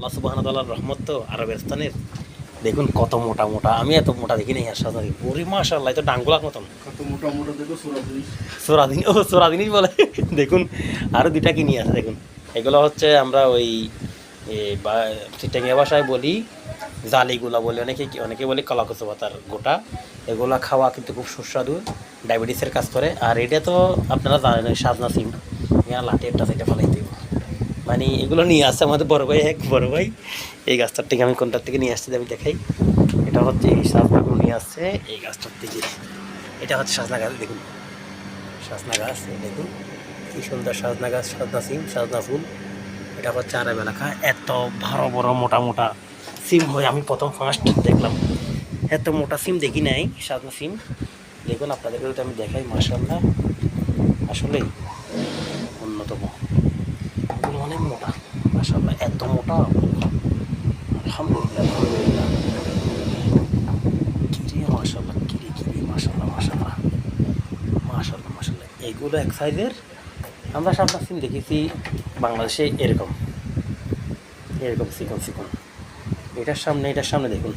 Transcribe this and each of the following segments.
আল্লাহ সুবহানাহু ওয়া তাআলার রহমত তো আরবের স্থানের। দেখুন কত মোটা মোটা, আমি এত মোটা দেখি নাই। আর সাদা ওরে মাশাআল্লাহ, এটা ডাঙ্গুলার মতন। কত মোটা মোটা দেখো সোরাদিন। সোরাদিন, ও সোরাদিনই বলে। দেখুন আরও দুইটা কিনি আছে দেখুন। এগুলো হচ্ছে আমরা ওই বা চিটাঙ্গিয়া ভাষায় বলি জালিগুলা বলে, অনেকে বলে কলাকচু পাতার গোটা। এগুলা খাওয়া কিন্তু খুব সুস্বাদু, ডায়াবেটিসের কাজ করে। আর এটা তো আপনারা জানেন ওই সাজনা সিম, এখানে লাঠি একটা সাইডে ফেলাইতে হবে। মানে এগুলো নিয়ে আসছে আমাদের বড় ভাই, এক বড় ভাই। এই গাছটার থেকে আমি কোনটার থেকে নিয়ে আসছি আমি দেখাই। এটা হচ্ছে এই সাজনাগুলো নিয়ে আসছে এই গাছটার থেকে। এটা হচ্ছে সাজনা গাছ, দেখুন সাজনা গাছ, দেখুন কি সুন্দর সাজনা গাছ, সাজনা সিম, সাজনা ফুল। এটা হচ্ছে আরব এলাকা। এত বড় বড় মোটা মোটা সিম হয়, আমি প্রথম ফার্স্ট দেখলাম। এত মোটা সিম দেখি নাই, সাজনা সিম। দেখুন আপনাদেরকে যদি আমি দেখাই, মাশাআল্লাহ আসলেই অন্যতম। এগুলো অনেক মোটা, মাশাআল্লাহ এত মোটা, আলহামদুলিল্লাহ আলহামদুলিল্লাহ। কিরে মাশাআল্লাহ, কিরে মাশাআল্লাহ মাশাআল্লাহ মাশাআল্লাহ মাশাআল্লাহ। এগুলো এক সাইজের। আমরা সাজনা সিম দেখেছি বাংলাদেশে এরকম এরকম চিকন চিকন। এটার সামনে দেখুন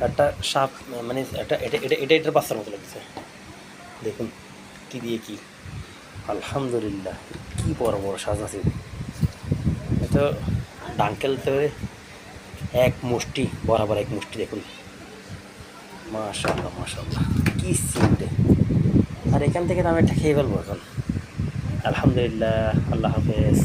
একটা সাপ, মানে একটা এটার বাচ্চার মতো লাগছে। দেখুন কি দিয়ে কি, আলহামদুলিল্লাহ কি বড় বড় সাজনা সিম। তো ডাঙ্কেল তো এক মুষ্টি বরাবর, এক মুষ্টি দেখুন, মাশাআল্লাহ মাশাআল্লাহ কি সিম রে। আর এখান থেকে আমি একটা খেয়ে ফেলবো এখন। আলহামদুলিল্লাহ, আল্লাহ হাফেজ।